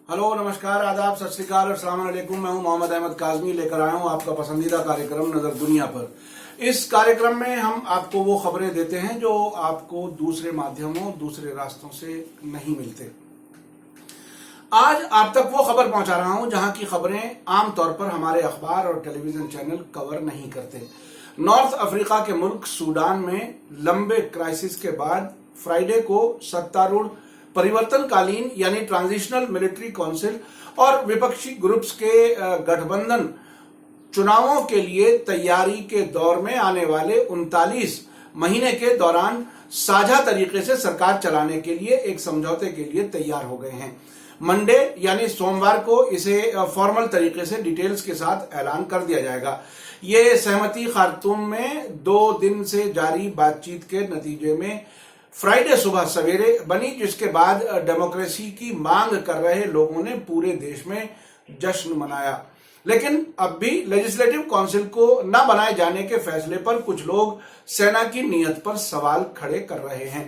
Hello, नमस्कार, आदाब, सत श्री अकाल और अस्सलाम वालेकुम। मैं हूं मोहम्मद अहमद काज़मी, लेकर आया हूं आपका पसंदीदा कार्यक्रम नजर दुनिया पर। इस कार्यक्रम में हम आपको वो खबरें देते हैं जो आपको दूसरे माध्यमों, दूसरे रास्तों से नहीं मिलते। आज आप तक वो खबर पहुंचा रहा हूं जहां की खबरें आमतौर पर हमारे अखबार और टेलीविजन चैनल कवर नहीं करते। नॉर्थ अफ्रीका के मुल्क सूडान में लंबे क्राइसिस के बाद फ्राइडे को सत्तारूढ़ परिवर्तनकालीन यानी ट्रांजिशनल मिलिट्री काउंसिल और विपक्षी ग्रुप्स के गठबंधन चुनावों के लिए तैयारी के दौर में आने वाले 39 महीने के दौरान साझा तरीके से सरकार चलाने के लिए एक समझौते के लिए तैयार हो गए हैं। मंडे यानी सोमवार को इसे फॉर्मल तरीके से डिटेल्स के साथ ऐलान कर दिया जाएगा। ये सहमति खार्तूम में 2 दिन से जारी बातचीत के नतीजे में फ्राइडे सुबह सवेरे बनी, जिसके बाद डेमोक्रेसी की मांग कर रहे लोगों ने पूरे देश में जश्न मनाया। लेकिन अब भी लेजिस्लेटिव काउंसिल को न बनाए जाने के फैसले पर कुछ लोग सेना की नीयत पर सवाल खड़े कर रहे हैं।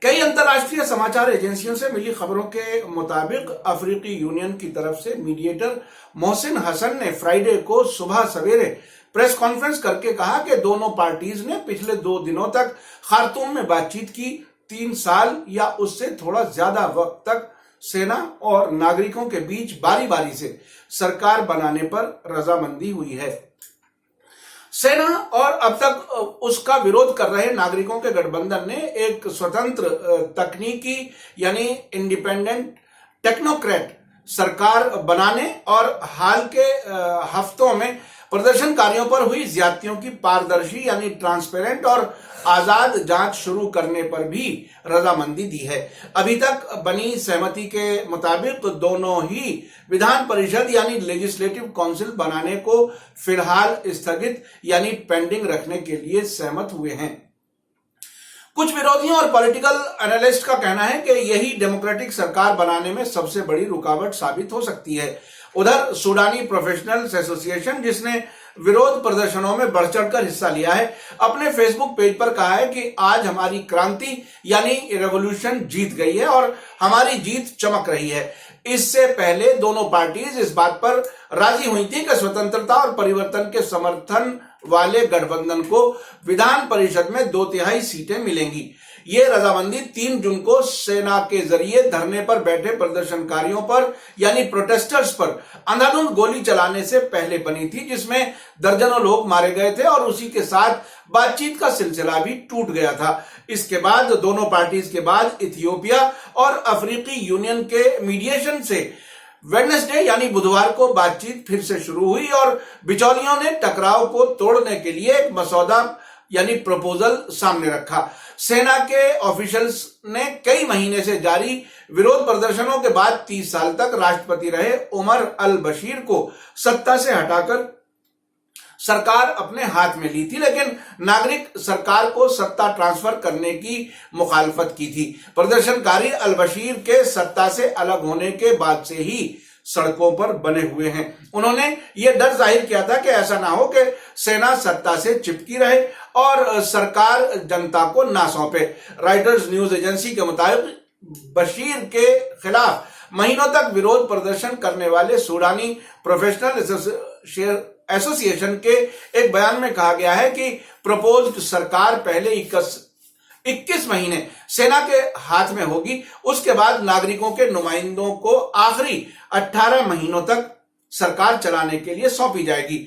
कई अंतर्राष्ट्रीय समाचार एजेंसियों से मिली खबरों के मुताबिक अफ्रीकी यूनियन की तरफ से मीडिएटर मोहसिन हसन ने फ्राइडे को सुबह सवेरे प्रेस कॉन्फ्रेंस करके कहा कि दोनों पार्टीज ने पिछले 2 दिनों तक खार्तूम में बातचीत की। 3 साल या उससे थोड़ा ज्यादा वक्त तक सेना और नागरिकों के बीच बारी बारी से सरकार बनाने पर रजामंदी हुई है। सेना और अब तक उसका विरोध कर रहे नागरिकों के गठबंधन ने एक स्वतंत्र तकनीकी यानी इंडिपेंडेंट टेक्नोक्रेट सरकार बनाने और हाल के हफ्तों में प्रदर्शनकारियों पर हुई ज्यादतियों की पारदर्शी यानी ट्रांसपेरेंट और आजाद जांच शुरू करने पर भी रजामंदी दी है। अभी तक बनी सहमति के मुताबिक दोनों ही विधान परिषद यानी लेजिस्लेटिव काउंसिल बनाने को फिलहाल स्थगित यानी पेंडिंग रखने के लिए सहमत हुए हैं। कुछ विरोधियों और पॉलिटिकल एनालिस्ट का कहना है कि यही डेमोक्रेटिक सरकार बनाने में सबसे बड़ी रुकावट साबित हो सकती है। उधर सूडानी प्रोफेशनल्स एसोसिएशन, जिसने विरोध प्रदर्शनों में बढ़ चढ़कर हिस्सा लिया है, अपने फेसबुक पेज पर कहा है कि आज हमारी क्रांति यानी रेवोल्यूशन जीत गई है और हमारी जीत चमक रही है। इससे पहले दोनों पार्टीज इस बात पर राजी हुई थी कि स्वतंत्रता और परिवर्तन के समर्थन वाले गठबंधन को विधान परिषद में 2/3 सीटें मिलेंगी। ये रजामंदी 3 जून को सेना के जरिए धरने पर बैठे प्रदर्शनकारियों पर यानी प्रोटेस्टर्स पर अंधाधुंध गोली चलाने से पहले बनी थी, जिसमें दर्जनों लोग मारे गए थे और उसी के साथ बातचीत का सिलसिला भी टूट गया था। इसके बाद दोनों पार्टीज के बाद इथियोपिया और अफ्रीकी यूनियन के मीडिएशन से वेडनेसडे यानी बुधवार को बातचीत फिर से शुरू हुई और बिचौलियों ने टकराव को तोड़ने के लिए एक मसौदा यानी प्रपोजल सामने रखा। सेना के ऑफिशियल्स ने कई महीने से जारी विरोध प्रदर्शनों के बाद 30 साल तक राष्ट्रपति रहे उमर अल बशीर को सत्ता से हटाकर सरकार अपने हाथ में ली थी, लेकिन नागरिक सरकार को सत्ता ट्रांसफर करने की मुखालफत की थी। प्रदर्शनकारी अल बशीर के सत्ता से अलग होने के बाद से ही सड़कों पर बने हुए हैं। उन्होंने ये डर जाहिर किया था कि ऐसा ना हो कि सेना सत्ता से चिपकी रहे और सरकार जनता को ना सौंपे। राइटर्स न्यूज एजेंसी के मुताबिक बशीर के खिलाफ महीनों तक विरोध प्रदर्शन करने वाले सूडानी प्रोफेशनल एसोसिएशन के एक बयान में कहा गया है कि प्रपोज्ड सरकार पहले 21 महीने सेना के हाथ में होगी, उसके बाद नागरिकों के नुमाइंदों को आखिरी 18 महीनों तक सरकार चलाने के लिए सौंपी जाएगी।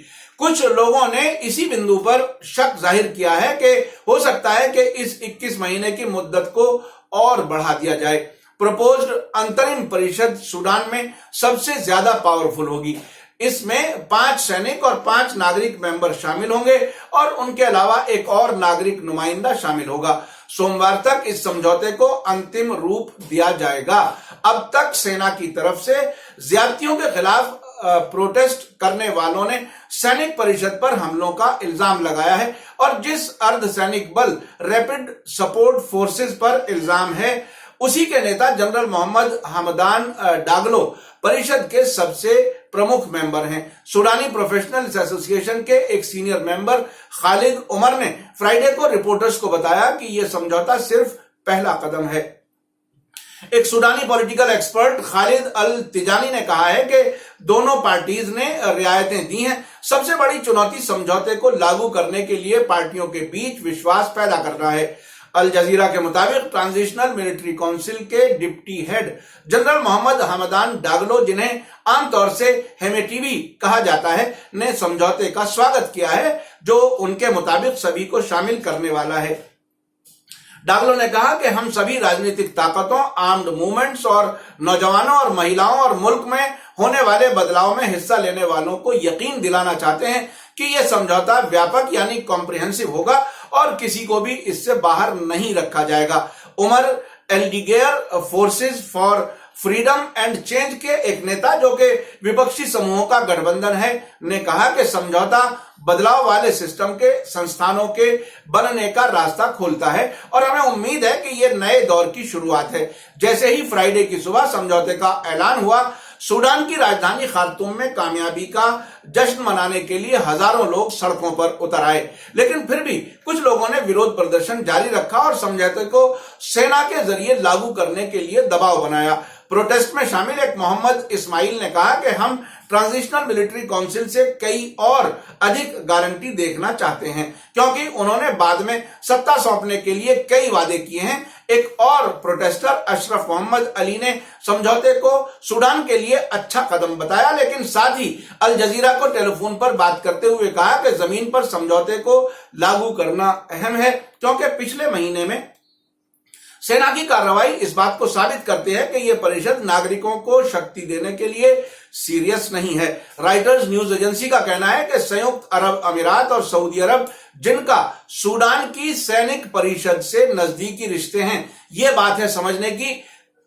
कुछ लोगों ने इसी बिंदु पर शक जाहिर किया है कि हो सकता है कि इस 21 महीने की मुद्दत को और बढ़ा दिया जाए। प्रपोज्ड अंतरिम परिषद सूडान में सबसे ज्यादा पावरफुल होगी। इसमें 5 सैनिक और 5 नागरिक मेंबर शामिल होंगे और उनके अलावा एक और नागरिक नुमाइंदा शामिल होगा। सोमवार तक इस समझौते को अंतिम रूप दिया जाएगा। अब तक सेना की तरफ से ज्यादतियों के खिलाफ प्रोटेस्ट करने वालों ने सैनिक परिषद पर हमलों का इल्जाम लगाया है और जिस अर्धसैनिक बल रैपिड सपोर्ट फोर्सेस पर इल्जाम है, उसी के नेता जनरल मोहम्मद हमदान डागलो परिषद के सबसे प्रमुख मेंबर हैं। सूडानी प्रोफेशनल्स एसोसिएशन के एक सीनियर मेंबर खालिद उमर ने फ्राइडे को रिपोर्टर्स को बताया कि यह समझौता सिर्फ पहला कदम है। एक सूडानी पॉलिटिकल एक्सपर्ट खालिद अल तिजानी ने कहा है कि दोनों पार्टीज ने रियायतें दी हैं। सबसे बड़ी चुनौती समझौते को लागू करने के लिए पार्टियों के बीच विश्वास पैदा करना है। अल जजीरा के मुताबिक ट्रांजिशनल मिलिट्री काउंसिल के deputy head general Mohamed Hamdan Dagalo, जिन्हें आमतौर से हेमेटीवी कहा जाता है, ने समझौते का स्वागत किया है, जो उनके मुताबिक सभी को शामिल करने वाला है। डागलो ने कहा कि हम सभी राजनीतिक ताकतों, आर्म्ड मूवमेंट्स और नौजवानों और महिलाओं और मुल्क में होने वाले बदलाव में हिस्सा लेने वालों को यकीन दिलाना चाहते हैं कि यह समझौता व्यापक यानी कॉम्प्रिहेंसिव होगा और किसी को भी इससे बाहर नहीं रखा जाएगा। Omar Eldigair forces for freedom and change के एक नेता, जो कि विपक्षी समूहों का गठबंधन है, ने कहा कि समझौता बदलाव वाले सिस्टम के संस्थानों के बनने का रास्ता खोलता है और हमें उम्मीद है कि यह नए दौर की शुरुआत है। जैसे ही फ्राइडे की सुबह समझौते का ऐलान हुआ, सूडान की राजधानी खार्तूम में कामयाबी का जश्न मनाने के लिए हजारों लोग सड़कों पर उतर आए, लेकिन फिर भी कुछ लोगों ने विरोध प्रदर्शन जारी रखा और समझौते को सेना के जरिए लागू करने के लिए दबाव बनाया। प्रोटेस्ट में शामिल एक मोहम्मद इस्माइल ने कहा कि हम ट्रांजिशनल मिलिट्री काउंसिल से कई और अधिक गारंटी देखना चाहते हैं, क्योंकि उन्होंने बाद में सत्ता सौंपने के लिए कई वादे किए हैं। एक और प्रोटेस्टर अशरफ मोहम्मद अली ने समझौते को सूडान के लिए अच्छा कदम बताया, लेकिन साथ ही अल जजीरा को टेलीफोन पर बात करते हुए कहा कि जमीन पर समझौते को लागू करना अहम है, क्योंकि पिछले महीने में सेना की कार्रवाई इस बात को साबित करती है कि यह परिषद नागरिकों को शक्ति देने के लिए सीरियस नहीं है। राइटर्स न्यूज एजेंसी का कहना है कि संयुक्त अरब अमीरात और सऊदी अरब, जिनका सूडान की सैनिक परिषद से नजदीकी रिश्ते हैं, यह बात है समझने की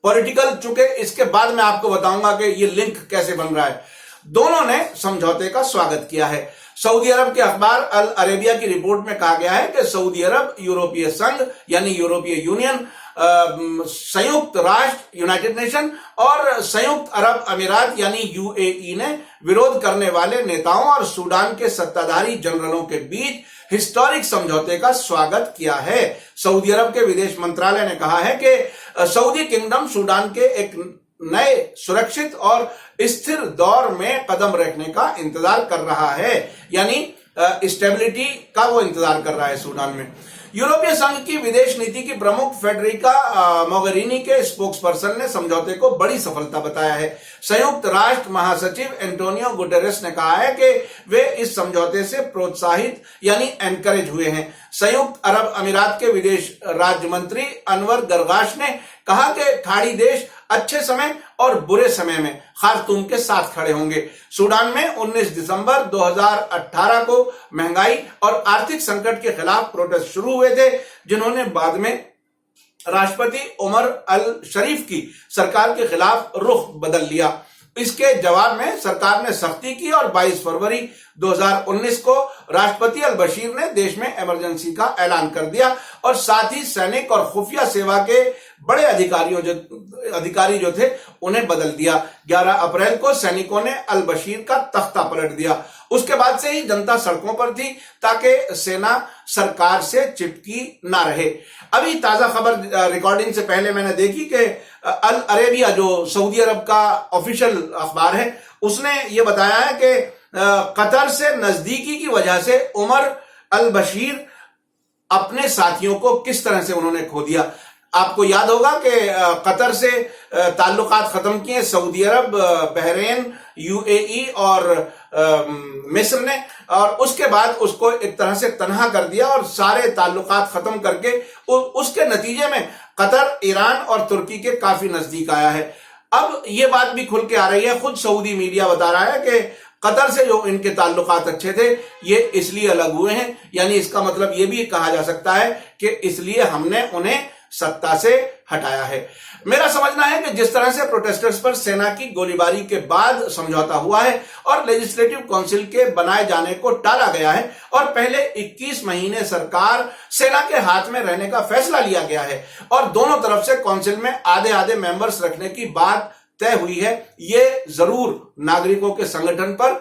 पॉलिटिकल, चूंकि इसके बाद मैं आपको बताऊंगा कि यह लिंक कैसे बन रहा है। दोनों ने समझौते का स्वागत किया है। सऊदी अरब के अखबार अल अरेबिया की रिपोर्ट में कहा गया है कि सऊदी अरब, यूरोपीय संघ यानी यूरोपीय यूनियन, संयुक्त राष्ट्र यूनाइटेड नेशन और संयुक्त अरब अमीरात यानी यूएई ने विरोध करने वाले नेताओं और सूडान के सत्ताधारी जनरलों के बीच हिस्टोरिक समझौते का स्वागत किया है। सऊदी अरब के विदेश मंत्रालय ने कहा है कि सऊदी किंगडम सूडान के एक नए सुरक्षित और स्थिर दौर में कदम रखने का इंतजार कर रहा है, यानी स्टेबिलिटी का वो इंतजार कर रहा है सूडान में। यूरोपीय संघ की विदेश नीति की प्रमुख फेडरिका मोगेरिनी के स्पोक्सपर्सन ने समझौते को बड़ी सफलता बताया है। संयुक्त राष्ट्र महासचिव एंटोनियो गुटेरेस ने कहा है कि वे इस समझौते से प्रोत्साहित यानी एनकरेज हुए हैं। संयुक्त अरब अमीरात के विदेश राज्य मंत्री अनवर गरगाश ने कहा कि खाड़ी देश अच्छे समय और बुरे समय में खार्तूम के साथ खड़े होंगे। सूडान में 19 दिसंबर 2018 को महंगाई और आर्थिक संकट के खिलाफ प्रोटेस्ट शुरू हुए थे, जिन्होंने बाद में राष्ट्रपति उमर अल शरीफ की सरकार के खिलाफ रुख बदल लिया। इसके जवाब में सरकार ने सख्ती की और 22 फरवरी 2019 को राष्ट्रपति अल बशीर ने देश में इमरजेंसी का ऐलान कर दिया और साथ ही सैनिक और खुफिया सेवा के बड़े अधिकारी जो थे उन्हें बदल दिया। 11 अप्रैल को सैनिकों ने अल बशीर का तख्ता पलट दिया। उसके बाद से ही जनता सड़कों पर थी ताकि सेना सरकार से चिपकी ना रहे। अभी ताजा खबर रिकॉर्डिंग से पहले मैंने देखी कि अल अरेबिया जो सऊदी अरब का ऑफिशियल अखबार है, उसने ये बताया है कि कतर से नजदीकी की वजह से उमर अल बशीर अपने साथियों को किस तरह से उन्होंने खो दिया। आपको याद होगा कि कतर से ताल्लुकात खत्म किए सऊदी अरब, बहरीन, यूएई और मिस्र ने, और उसके बाद उसको एक तरह से तनहा कर दिया और सारे ताल्लुकात खत्म करके उसके नतीजे में कतर, ईरान और तुर्की के काफी नजदीक आया है। अब ये बात भी खुल के आ रही है, खुद सऊदी मीडिया बता रहा है कि कतर से जो इनके ताल्लुकात अच्छे थे ये इसलिए अलग हुए हैं, यानी इसका मतलब ये भी कहा जा सकता है कि इसलिए हमने उन्हें सत्ता से हटाया है। मेरा समझना है कि जिस तरह से प्रोटेस्टर्स पर सेना की गोलीबारी के बाद समझौता हुआ है और लेजिस्लेटिव काउंसिल के बनाए जाने को टाला गया है और पहले 21 महीने सरकार सेना के हाथ में रहने का फैसला लिया गया है और दोनों तरफ से काउंसिल में आधे आधे मेंबर्स रखने की बात तय हुई है, ये जरूर नागरिकों के संगठन पर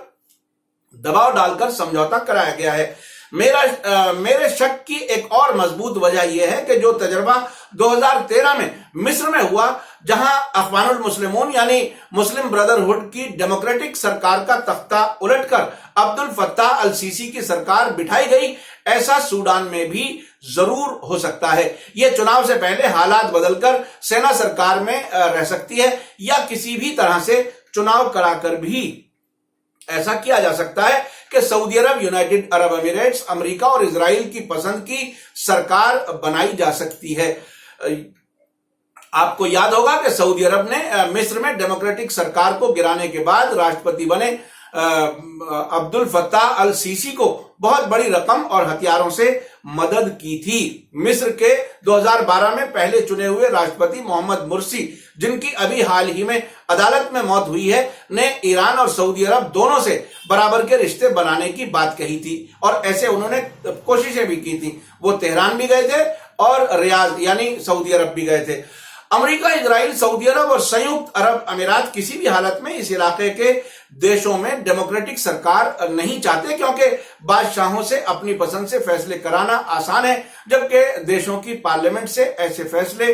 दबाव डालकर समझौता कराया गया है। मेरे शक की एक और मजबूत वजह यह है कि जो तजर्बा 2013 में मिस्र में हुआ, जहां अखवानुल मुस्लिमून यानी मुस्लिम ब्रदरहुड की डेमोक्रेटिक सरकार का तख्ता उलटकर अब्दुल फत्ताह अल सीसी की सरकार बिठाई गई, ऐसा सूडान में भी जरूर हो सकता है। यह चुनाव से पहले हालात बदलकर सेना सरकार में रह सकती है, या किसी भी तरह से चुनाव कराकर भी ऐसा किया जा सकता है कि सऊदी अरब, यूनाइटेड अरब अमीरेट्स, अमेरिका और इजराइल की पसंद की सरकार बनाई जा सकती है। आपको याद होगा कि सऊदी अरब ने मिस्र में डेमोक्रेटिक सरकार को गिराने के बाद राष्ट्रपति बने अब्दुल फत्ताह अल सीसी को बहुत बड़ी रकम और हथियारों से मदद की थी। मिस्र के 2012 में पहले चुने हुए राष्ट्रपति मोहम्मद मुर्सी, जिनकी अभी हाल ही में अदालत में मौत हुई है, ने ईरान और सऊदी अरब दोनों से बराबर के रिश्ते बनाने की बात कही थी और ऐसे उन्होंने कोशिशें भी की थी। वो तेहरान भी गए थे और रियाद यानी सऊदी अरब भी गए थे। अमेरिका, इजराइल, सऊदी अरब और संयुक्त अरब अमीरात किसी भी हालत में इस इलाके के देशों में डेमोक्रेटिक सरकार नहीं चाहते, क्योंकि बादशाहों से अपनी पसंद से फैसले कराना आसान है, जबकि देशों की पार्लियामेंट से ऐसे फैसले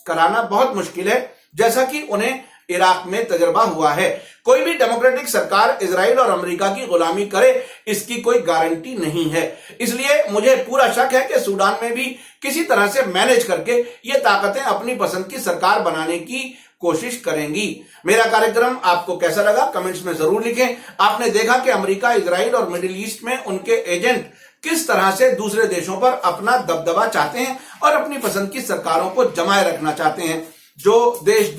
कराना बहुत मुश्किल है, जैसा कि उन्हें इराक में तजर्बा हुआ है। कोई भी डेमोक्रेटिक सरकार इजराइल और अमेरिका की गुलामी करे, इसकी कोई गारंटी नहीं है। इसलिए मुझे पूरा शक है कि सूडान में भी किसी तरह से मैनेज करके ये ताकतें अपनी पसंद की सरकार बनाने की कोशिश करेंगी। मेरा कार्यक्रम आपको कैसा लगा कमेंट्स में जरूर लिखें। आपने देखा कि अमेरिका, इजराइल और मिडिल ईस्ट में उनके एजेंट किस तरह से दूसरे देशों पर अपना दबदबा चाहते हैं और अपनी पसंद की सरकारों को जमाए रखना चाहते हैं। जो देश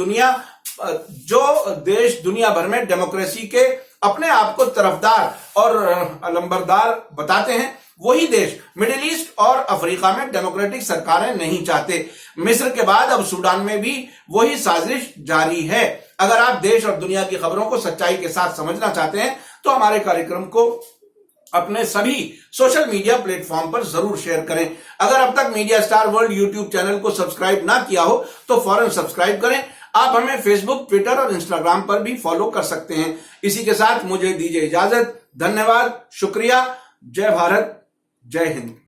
दुनिया भर में डेमोक्रेसी के अपने आप को तरफदार और अलंबरदार बताते हैं, वही देश मिडिल ईस्ट और अफ्रीका में डेमोक्रेटिक सरकारें नहीं चाहते। मिस्र के बाद अब सूडान में भी वही साजिश जारी है। अगर आप देश और दुनिया की खबरों को सच्चाई के साथ समझना चाहते हैं तो हमारे कार्यक्रम को अपने सभी सोशल मीडिया प्लेटफॉर्म पर जरूर शेयर करें। अगर अब तक media star world YouTube channel को सब्सक्राइब ना किया हो तो फौरन सब्सक्राइब करें। आप हमें फेसबुक, ट्विटर और इंस्टाग्राम पर भी फॉलो कर सकते हैं। इसी के साथ मुझे दीजिए इजाजत। धन्यवाद, शुक्रिया। जय भारत, जय हिंद।